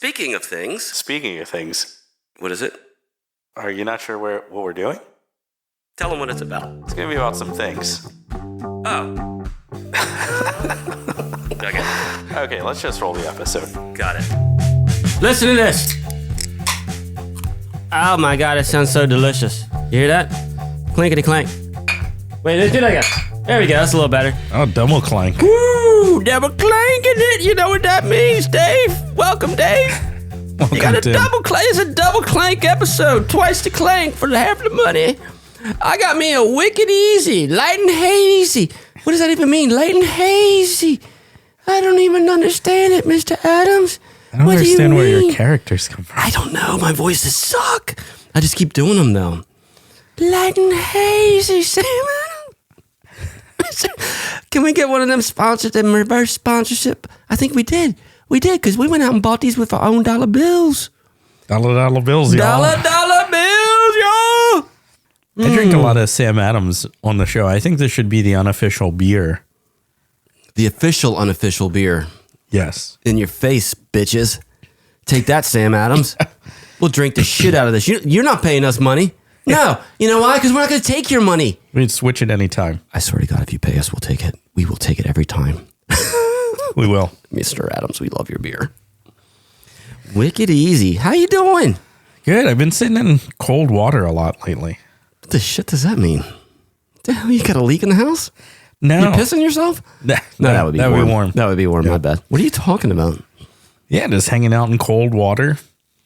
Speaking of things. What is it? Are you not sure what we're doing? Tell them what it's about. It's going to be about some things. Oh. Okay, let's just roll the episode. Got it. Listen to this. Oh my God, it sounds so delicious. You hear that? Clinkety clank. Wait, let's do that again. There we go, that's a little better. Oh, double clank. Woo, double clanking it. You know what that means, Dave? Welcome, Dave. Welcome, You got a Tim. double clank. It's a double clank episode. Twice the clank for half the money. I got me a wicked easy, light and hazy. What does that even mean? Light and hazy. I don't even understand it, Mr. Adams. I don't What do you understand where your mean? characters come from. I don't know. My voices suck. I just keep doing them, though. Light and hazy, Sam Adams. Can we get one of them sponsored, them reverse sponsorship? I think we did. We did, because we went out and bought these with our own dollar bills. Dollar bills, y'all. Dollar bills, y'all. I drink a lot of Sam Adams on the show. I think this should be the unofficial beer. The official unofficial beer. Yes. In your face, bitches. Take that, Sam Adams. We'll drink the shit out of this. You're not paying us money. No. You know why? Because we're not going to take your money. We can switch it anytime. I swear to God, if you pay us, we'll take it. We will take it every time. We will. Mr. Adams, we love your beer. Wicked easy. How you doing? Good. I've been sitting in cold water a lot lately. What the shit does that mean? The hell, you got a leak in the house? No. You pissing yourself? No, that would be warm. That would be warm, Yeah. my bad. What are you talking about? Yeah, just hanging out in cold water.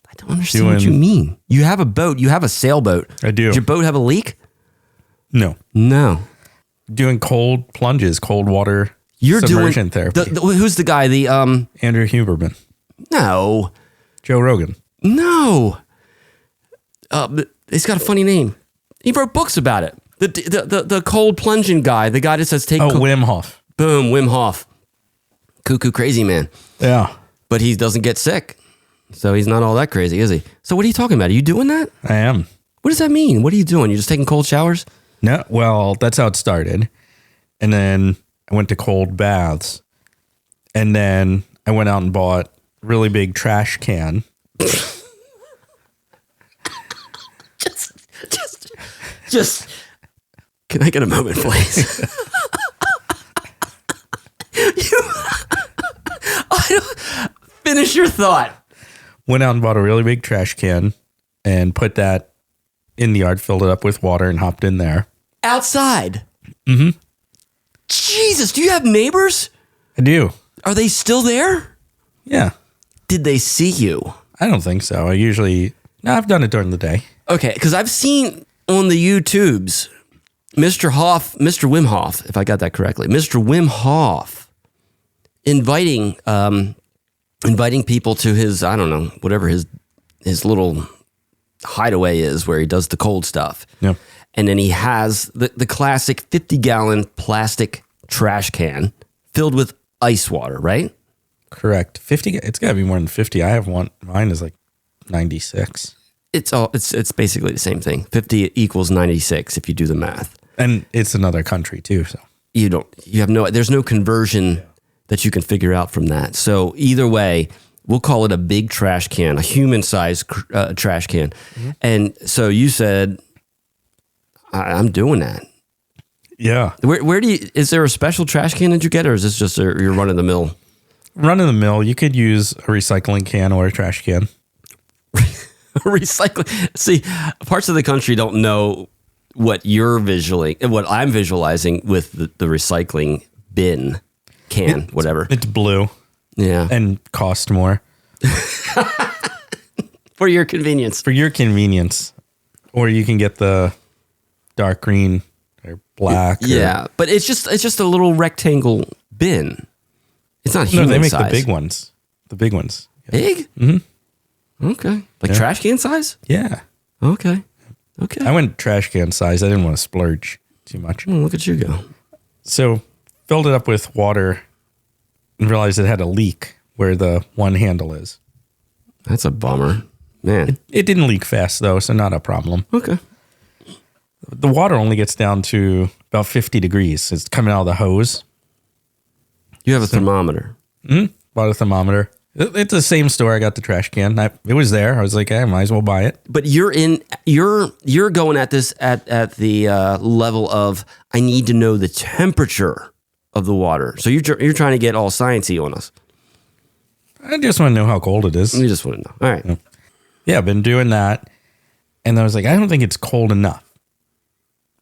I don't understand what you mean. You have a boat. You have a sailboat. I do. Does your boat have a leak? No. No. Doing cold plunges, cold water You're submersion doing therapy. Who's the guy? Andrew Huberman. No. Joe Rogan. No. He's got a funny name. He wrote books about it. The cold plunging guy. The guy that says take. Wim Hof. Boom, Wim Hof. Cuckoo crazy man. Yeah. But he doesn't get sick. So he's not all that crazy, is he? So what are you talking about? Are you doing that? I am. What does that mean? What are you doing? You're just taking cold showers? No, well, that's how it started. And then I went to cold baths. And then I went out and bought a really big trash can. Just, can I get a moment, please? Finish your thought. Went out and bought a really big trash can and put that in the yard, filled it up with water and hopped in there. Outside? Mm-hmm. Jesus, do you have neighbors? I do. Are they still there? Yeah. Did they see you? I don't think so. I've done it during the day. Okay, because I've seen on the YouTubes, Mr. Wim Hof, if I got that correctly, Mr. Wim Hof inviting people to his, I don't know, whatever his little hideaway is where he does the cold stuff. Yeah. And then he has the classic 50-gallon plastic trash can filled with ice water, right? Correct. 50. It's got to be more than 50. I have one. Mine is like 96. It's basically the same thing. 50 equals 96 if you do the math. And it's another country too. So there's no conversion that you can figure out from that. So either way, we'll call it a big trash can, a human-sized trash can. Mm-hmm. And so you said, I'm doing that. Yeah. Is there a special trash can that you get, or is this just your run-of-the-mill? Run-of-the-mill. You could use a recycling can or a trash can. Recycling. See, parts of the country don't know what I'm visualizing with the recycling bin, can, whatever. It's blue. Yeah. And cost more. For your convenience. For your convenience. Or you can get the dark green or black. Yeah, but it's just a little rectangle bin. It's not human size. No, they make the big ones. The big ones. Big? Mm-hmm. Okay. Like trash can size? Yeah. Okay. I went trash can size. I didn't want to splurge too much. Oh, look at you go. So filled it up with water and realized it had a leak where the one handle is. That's a bummer. Man. It didn't leak fast though, so not a problem. Okay. The water only gets down to about 50 degrees. It's coming out of the hose. You have a thermometer. Bought a thermometer. It's the same store I got the trash can. It was there. I was like, I might as well buy it. But you're going at this at the level of I need to know the temperature of the water. So you're trying to get all sciencey on us. I just want to know how cold it is. You just want to know. All right. Yeah, I've been doing that. And I was like, I don't think it's cold enough.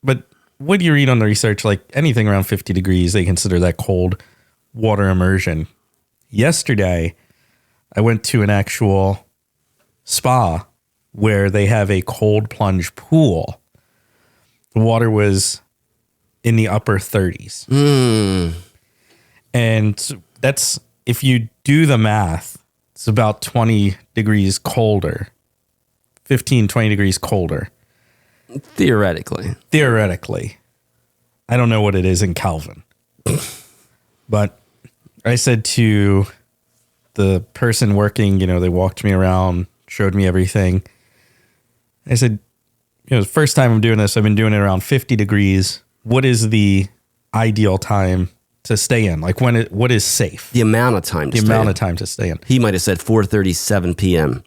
But what do you read on the research? Like anything around 50 degrees, they consider that cold water immersion. Yesterday, I went to an actual spa where they have a cold plunge pool. The water was in the upper 30s. And that's, if you do the math, it's about 20 degrees colder, 15, 20 degrees colder. Theoretically. I don't know what it is in Kelvin. But I said to the person working, they walked me around, showed me everything. I said, the first time I'm doing this, I've been doing it around 50 degrees. What is the ideal time to stay in? Like what is safe? The amount of time to stay in. He might have said 4:37 p.m.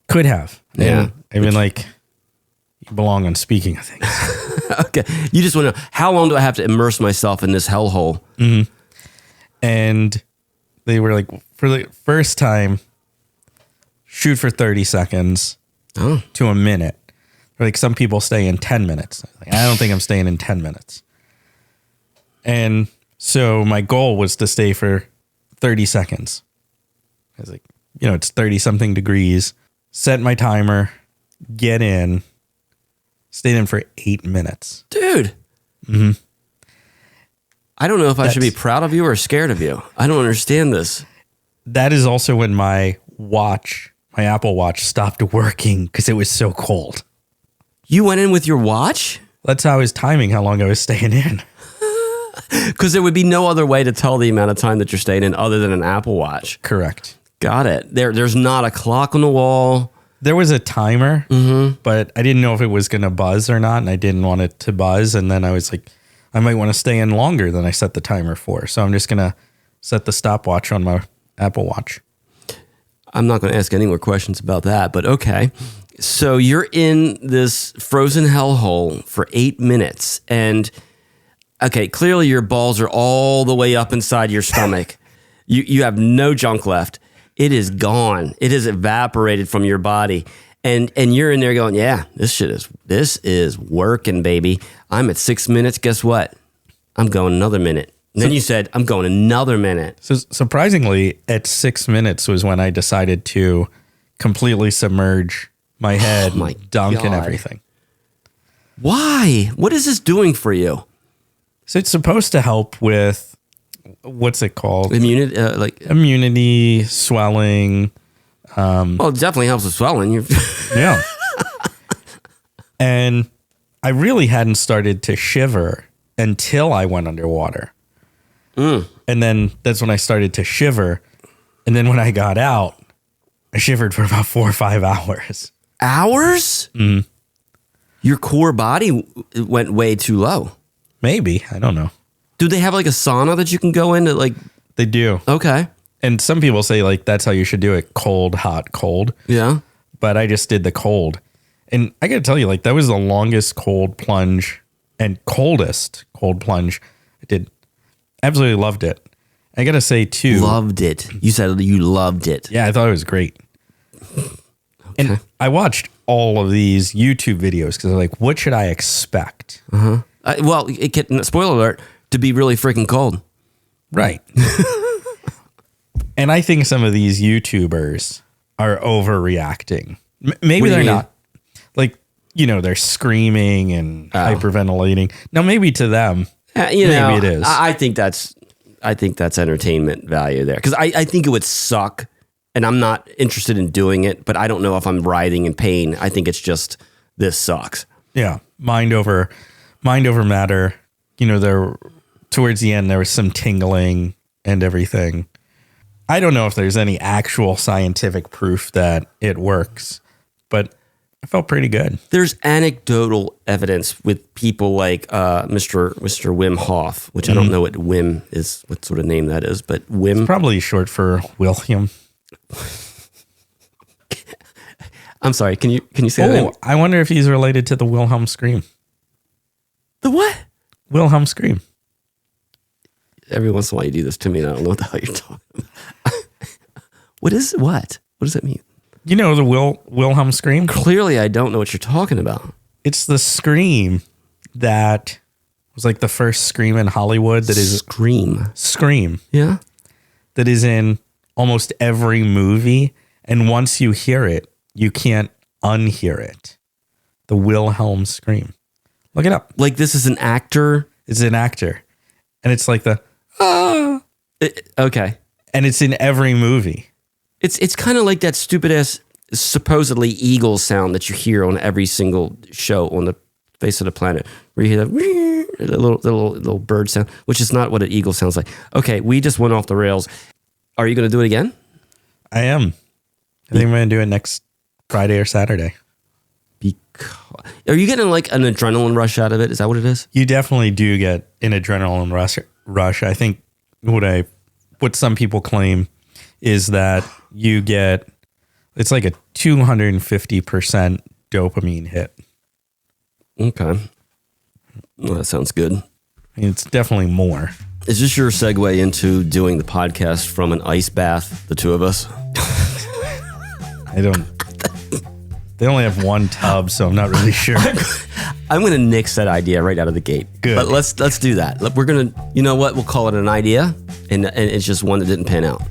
Could have. Yeah. I mean, like, you belong on speaking of things. Okay. You just want to know, how long do I have to immerse myself in this hellhole? Mm-hmm. And they were like, for the first time, shoot for 30 seconds to a minute. Like some people stay in 10 minutes. Like, I don't think I'm staying in 10 minutes. And so my goal was to stay for 30 seconds. I was like, it's 30 something degrees. Set my timer, get in, stayed in for 8 minutes. Dude. Mm-hmm. I don't know if I should be proud of you or scared of you. I don't understand this. That is also when my Apple Watch stopped working because it was so cold. You went in with your watch? That's how I was timing how long I was staying in. Because there would be no other way to tell the amount of time that you're staying in other than an Apple Watch. Correct. Got it. There's not a clock on the wall. There was a timer, but I didn't know if it was going to buzz or not, and I didn't want it to buzz. And then I was like, I might want to stay in longer than I set the timer for. So I'm just going to set the stopwatch on my Apple Watch. I'm not going to ask any more questions about that, but okay. So you're in this frozen hellhole for 8 minutes. And, okay, clearly your balls are all the way up inside your stomach. You have no junk left. It is gone. It has evaporated from your body. And you're in there going, yeah, this is working, baby. I'm at 6 minutes. Guess what? I'm going another minute. And then you said, I'm going another minute. So surprisingly, at 6 minutes was when I decided to completely submerge my head, my dunk God. and everything. Why? What is this doing for you? So it's supposed to help with, what's it called? Immunity, immunity, swelling. Well, it definitely helps with swelling. Yeah. And I really hadn't started to shiver until I went underwater. And then that's when I started to shiver. And then when I got out, I shivered for about 4 or 5 hours. Hours? Mm. Your core body went way too low. Maybe. I don't know. Do they have like a sauna that you can go into? Like, they do. Okay. And some people say like that's how you should do it. Cold, hot, cold. Yeah. But I just did the cold. And I got to tell you, like that was the longest cold plunge and coldest cold plunge I did. Absolutely loved it. I got to say too. Loved it. You said you loved it. Yeah, I thought it was great. Okay. And I watched all of these YouTube videos because I'm like, what should I expect? Well, it can, spoiler alert, to be really freaking cold. Right. And I think some of these YouTubers are overreacting. Maybe they're not. Like, they're screaming and hyperventilating. Now, maybe to them, maybe it is. I think that's entertainment value there. Because I think it would suck, and I'm not interested in doing it, but I don't know if I'm writhing in pain. I think it's just, this sucks. Yeah. Mind over matter. There towards the end, there was some tingling and everything. I don't know if there's any actual scientific proof that it works, but I felt pretty good. There's anecdotal evidence with people like Mr. Wim Hof, which I don't know what Wim is, what sort of name that is, but Wim. It's probably short for Wilhelm. I'm sorry. Can you say that? Oh, I wonder if he's related to the Wilhelm scream. The what? Wilhelm scream. Every once in a while you do this to me and I don't know what the hell you're talking about. What? What does that mean? You know the Wilhelm scream? Clearly I don't know what you're talking about. It's the scream that was like the first scream in Hollywood that is Scream. Yeah. That is in almost every movie. And once you hear it, you can't unhear it. The Wilhelm scream. Look it up. Like this is an actor. It's an actor. And it's like the okay. And it's in every movie. It's kind of like that stupid ass supposedly eagle sound that you hear on every single show on the face of the planet, where you hear that little bird sound, which is not what an eagle sounds like. Okay, we just went off the rails. Are you going to do it again? I am. I think I'm going to do it next Friday or Saturday. Are you getting like an adrenaline rush out of it? Is that what it is? You definitely do get an adrenaline rush. I think what some people claim is that you get, it's like a 250% dopamine hit. Okay. Well, that sounds good. I mean, it's definitely more. Is this your segue into doing the podcast from an ice bath, the two of us? They only have one tub, so I'm not really sure. I'm going to nix that idea right out of the gate. Good. But let's do that. We're going to, you know what? We'll call it an idea, and it's just one that didn't pan out.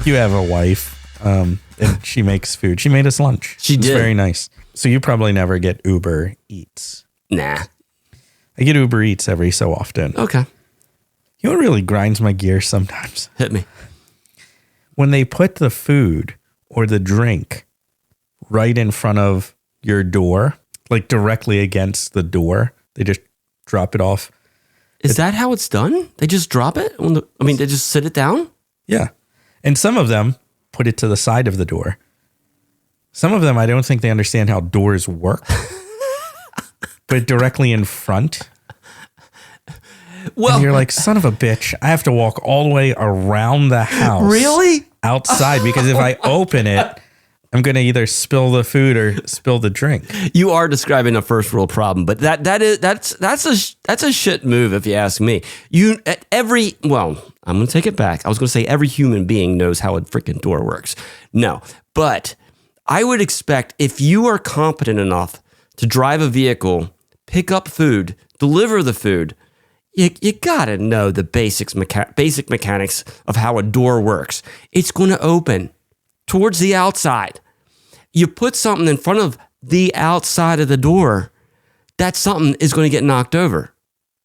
You have a wife, and she makes food. She made us lunch. She did. It's very nice. So you probably never get Uber Eats. Nah. I get Uber Eats every so often. Okay. You know what really grinds my gears sometimes? Hit me. When they put the food or the drink right in front of your door, like directly against the door, they just drop it off. Is that how it's done? They just drop it? They just sit it down? Yeah. And some of them put it to the side of the door. Some of them, I don't think they understand how doors work. But directly in front. Well, and you're like, son of a bitch, I have to walk all the way around the house. Really? Outside, because if I open it, I'm going to either spill the food or spill the drink. You are describing a first world problem, but that's a shit move if you ask me. I'm going to take it back. I was going to say every human being knows how a freaking door works. No, but I would expect if you are competent enough to drive a vehicle, pick up food, deliver the food, you got to know the basic mechanics of how a door works. It's going to open towards the outside. You put something in front of the outside of the door, that something is going to get knocked over.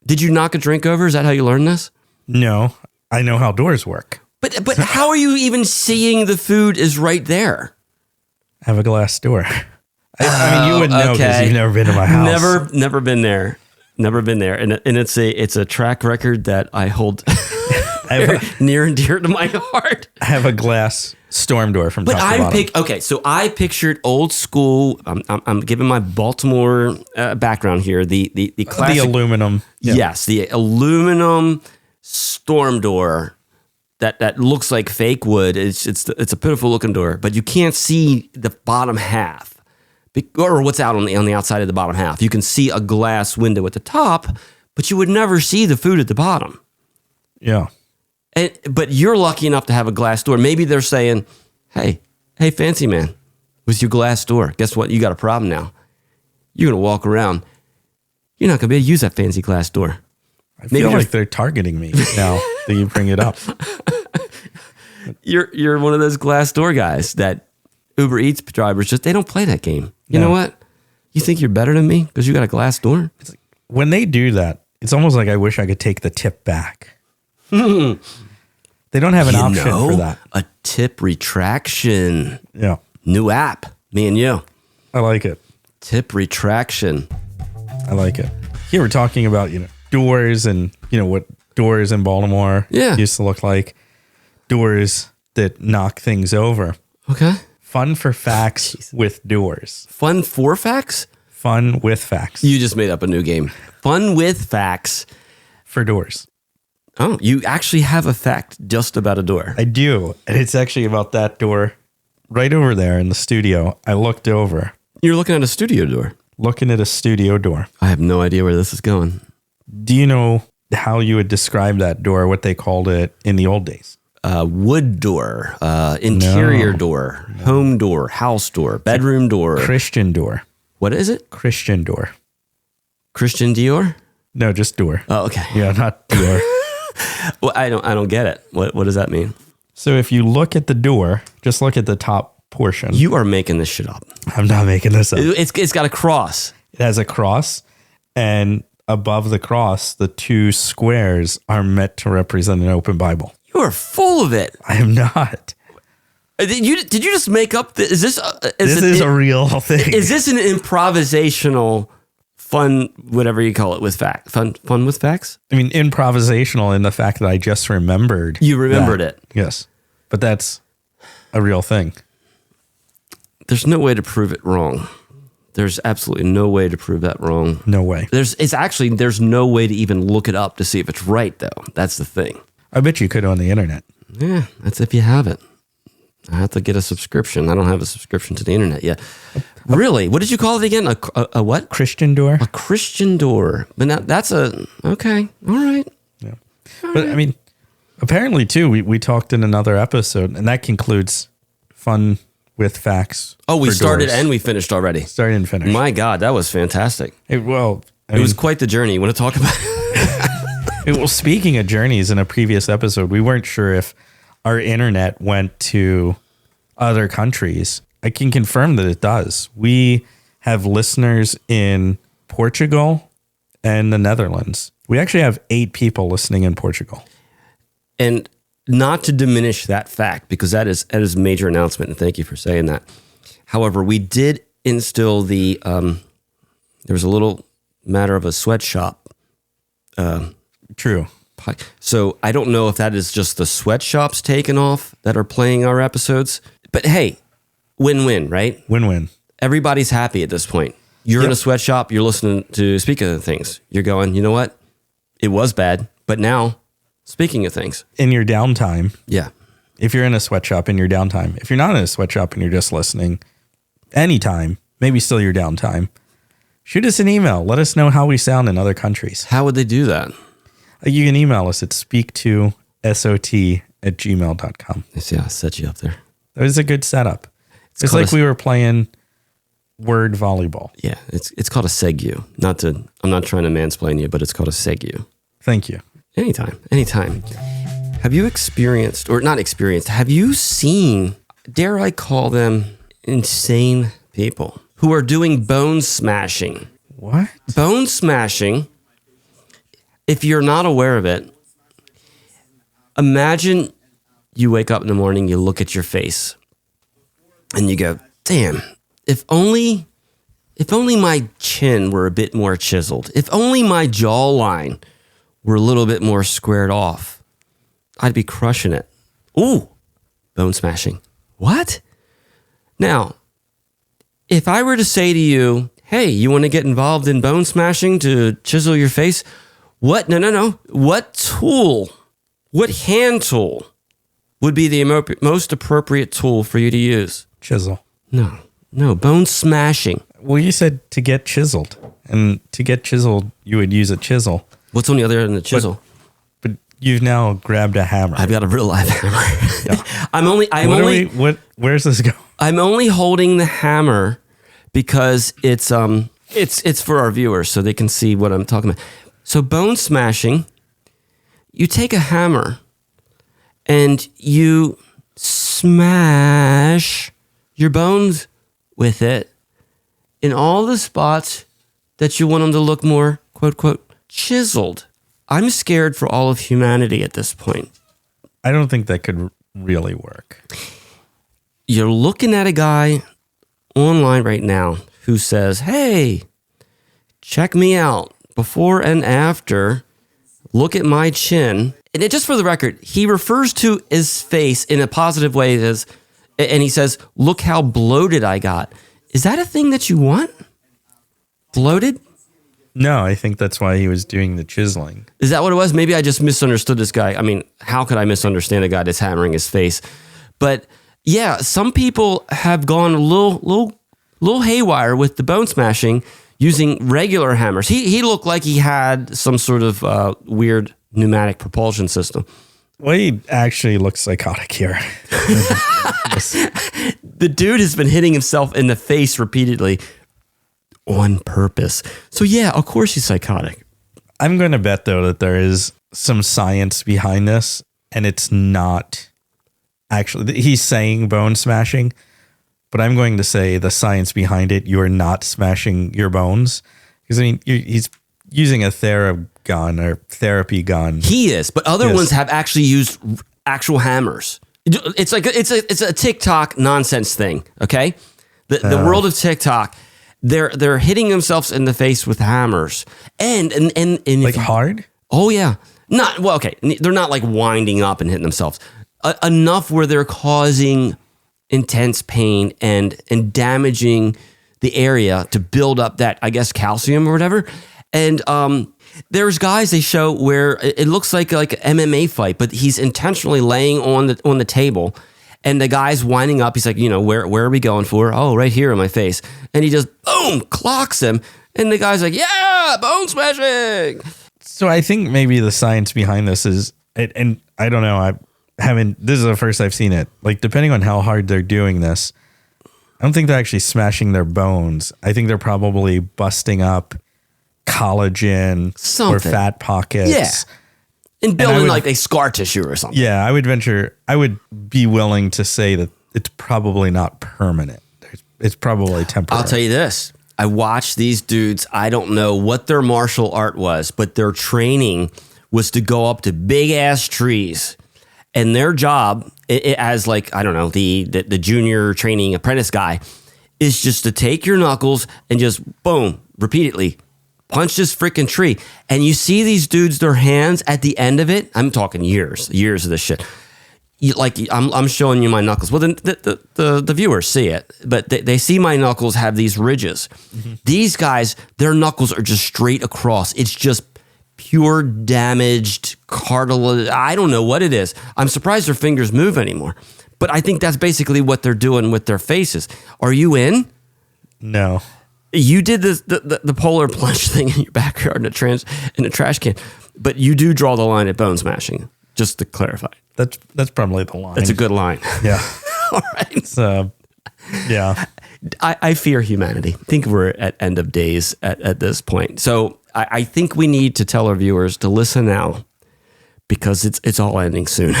Did you knock a drink over? Is that how you learned this? No, I know how doors work. But how are you even seeing the food is right there? I have a glass door. I mean, you wouldn't know because you've never been to my house. Never been there. Never been there. And it's a track record that I hold near and dear to my heart. I have a glass storm door from top to bottom. So I pictured old school. I'm giving my Baltimore background here. The classic, the aluminum. Yeah. Yes, the aluminum storm door that looks like fake wood. It's a pitiful looking door, but you can't see the bottom half or what's out on the outside of the bottom half. You can see a glass window at the top, but you would never see the food at the bottom. Yeah. But you're lucky enough to have a glass door. Maybe they're saying, hey, fancy man, with your glass door, guess what? You got a problem now. You're going to walk around. You're not going to be able to use that fancy glass door. I feel like they're targeting me now that you bring it up. You're one of those glass door guys that Uber Eats drivers they don't play that game. You know what? You think you're better than me because you got a glass door? It's like, when they do that, it's almost like I wish I could take the tip back. They don't have an option for that. A tip retraction. Yeah. New app. Me and you. I like it. Tip retraction. I like it. Here we're talking about, doors and, what doors in Baltimore used to look like. Doors that knock things over. Okay. Fun for facts with doors. Fun for facts? Fun with facts. You just made up a new game. Fun with facts. For doors. Oh, you actually have a fact just about a door. I do. And it's actually about that door right over there in the studio. I looked over. You're looking at a studio door. Looking at a studio door. I have no idea where this is going. Do you know how you would describe that door, what they called it in the old days? Wood door, interior door, home door, house door, bedroom door. Christian door. What is it? Christian door. Christian Dior? No, just door. Oh, okay. Yeah, not door. Well, I don't get it. What does that mean? So if you look at the door, just look at the top portion. You are making this shit up. I'm not making this up. It's got a cross. It has a cross, and above the cross, the two squares are meant to represent an open Bible. You are full of it. I am not. Did you just make up? Is this? This is a real thing. Is this an improvisational, fun, whatever you call it, with fact? Fun with facts? I mean, improvisational in the fact that I just remembered. You remembered it. Yes. But that's a real thing. There's no way to prove it wrong. There's absolutely no way to prove that wrong. No way. There's no way to even look it up to see if it's right, though. That's the thing. I bet you could on the internet. Yeah, that's if you have it. I have to get a subscription. I don't have a subscription to the internet yet. Really? What did you call it again? A what? Christian door. A Christian door. But now that's okay. All right. Yeah. But I mean, apparently too, we talked in another episode, and that concludes fun with facts. Oh, we started doors. and we finished already. Started and finished. My God, that was fantastic. It was quite the journey. You want to talk about it? Well, speaking of journeys, in a previous episode, we weren't sure if our internet went to other countries. I can confirm that it does. We have listeners in Portugal and the Netherlands. We actually have 8 people listening in Portugal. And not to diminish that fact, because that is a major announcement, and thank you for saying that. However, we did instill there was a little matter of a sweatshop. True. So I don't know if that is just the sweatshops taken off that are playing our episodes. But hey, win-win, right? Win-win. Everybody's happy at this point. You're in a sweatshop. You're listening to Speaking of Things. You're going, you know what? It was bad, but now, Speaking of Things. In your downtime. Yeah. If you're in a sweatshop in your downtime. If you're not in a sweatshop and you're just listening, anytime, maybe still your downtime, shoot us an email. Let us know how we sound in other countries. How would they do that? You can email us at speak2sot@gmail.com. Yeah, I'll set you up there. That was a good setup. It's like we were playing word volleyball. Yeah, it's called a segue. I'm not trying to mansplain you, but it's called a segue. Thank you. Anytime. Have you experienced, or not experienced, have you seen, dare I call them insane people who are doing bone smashing? What? Bone smashing, if you're not aware of it, imagine you wake up in the morning, you look at your face, and you go, damn, if only my chin were a bit more chiseled, if only my jawline were a little bit more squared off, I'd be crushing it. Ooh, bone smashing. What? Now, if I were to say to you, hey, you want to get involved in bone smashing to chisel your face? What? No. What tool, what hand tool would be the most appropriate tool for you to use? Chisel. No, bone smashing. Well, you said to get chiseled. And to get chiseled, you would use a chisel. What's on the other end of the chisel? But you've now grabbed a hammer. I've got a real live hammer. Yeah. Where's this going? I'm only holding the hammer because it's for our viewers so they can see what I'm talking about. So bone smashing, you take a hammer and you smash your bones with it in all the spots that you want them to look more, quote, quote, chiseled. I'm scared for all of humanity at this point. I don't think that could really work. You're looking at a guy online right now who says, hey, check me out before and after. Look at my chin. And just for the record, he refers to his face in a positive way and he says, look how bloated I got. Is that a thing that you want? Bloated? No, I think that's why he was doing the chiseling. Is that what it was? Maybe I just misunderstood this guy. I mean, how could I misunderstand a guy that's hammering his face? But yeah, some people have gone a little haywire with the bone smashing using regular hammers. He looked like he had some sort of weird pneumatic propulsion system. Well, he actually looks psychotic here. The dude has been hitting himself in the face repeatedly on purpose. So yeah, of course he's psychotic. I'm going to bet, though, that there is some science behind this, and it's not actually, he's saying bone smashing, but I'm going to say the science behind it, you are not smashing your bones. Because, I mean, he's using a therapy gun. He is, but other ones have actually used actual hammers. It's like it's a TikTok nonsense thing, okay? The world of TikTok, they're hitting themselves in the face with hammers. And like hard? Oh yeah. They're not like winding up and hitting themselves. Enough where they're causing intense pain and damaging the area to build up that, I guess, calcium or whatever. And there's guys they show where it looks like an MMA fight, but he's intentionally laying on the table, and the guy's winding up. He's like, where are we going for? Oh, right here in my face. And he just boom clocks him, and the guy's like, yeah, bone smashing. So I think maybe the science behind this is, and I don't know, this is the first I've seen it. Like, depending on how hard they're doing this, I don't think they're actually smashing their bones. I think they're probably busting up collagen or fat pockets. Yeah. And building like a scar tissue or something. Yeah, I would be willing to say that it's probably not permanent. It's probably temporary. I'll tell you this. I watched these dudes. I don't know what their martial art was, but their training was to go up to big ass trees. And their job, as like, I don't know, the junior training apprentice guy, is just to take your knuckles and just boom, repeatedly punch this freaking tree. And you see these dudes, their hands at the end of it. I'm talking years of this shit. I'm showing you my knuckles. Well, the viewers see it, but they see my knuckles have these ridges. Mm-hmm. These guys, their knuckles are just straight across. It's just pure damaged cartilage. I don't know what it is. I'm surprised their fingers move anymore. But I think that's basically what they're doing with their faces. Are you in? No. You did the polar plunge thing in your backyard in a trash can, but you do draw the line at bone smashing. Just to clarify, that's probably the line. That's a good line. Yeah. All right. So, yeah. I fear humanity. I think we're at end of days at this point. So I think we need to tell our viewers to listen now, because it's all ending soon.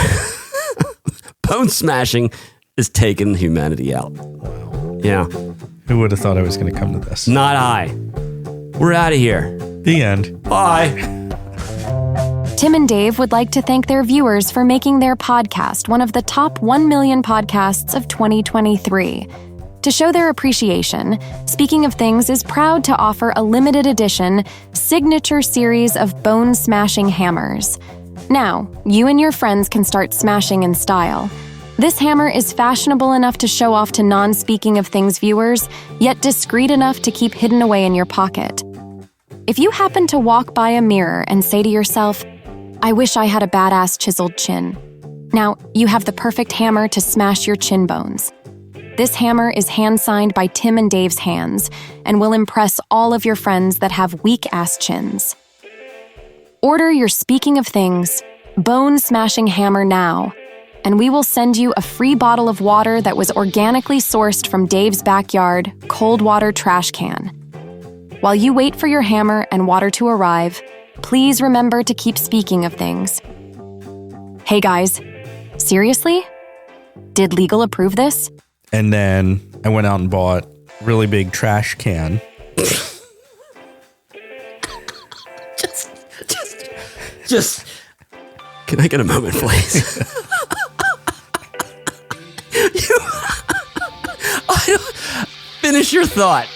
Bone smashing is taking humanity out. Yeah. Who would have thought I was going to come to this? Not I. We're out of here. The end. Bye. Tim and Dave would like to thank their viewers for making their podcast one of the top 1 million podcasts of 2023. To show their appreciation, Speaking of Things is proud to offer a limited edition signature series of bone-smashing hammers. Now, you and your friends can start smashing in style. This hammer is fashionable enough to show off to non-Speaking of Things viewers, yet discreet enough to keep hidden away in your pocket. If you happen to walk by a mirror and say to yourself, I wish I had a badass chiseled chin. Now, you have the perfect hammer to smash your chin bones. This hammer is hand-signed by Tim and Dave's hands and will impress all of your friends that have weak-ass chins. Order your Speaking of Things bone-smashing hammer now, and we will send you a free bottle of water that was organically sourced from Dave's backyard cold water trash can. While you wait for your hammer and water to arrive, please remember to keep speaking of things. Hey guys, seriously? Did legal approve this? And then I went out and bought a really big trash can. Just, can I get a moment, please? Finish your thought.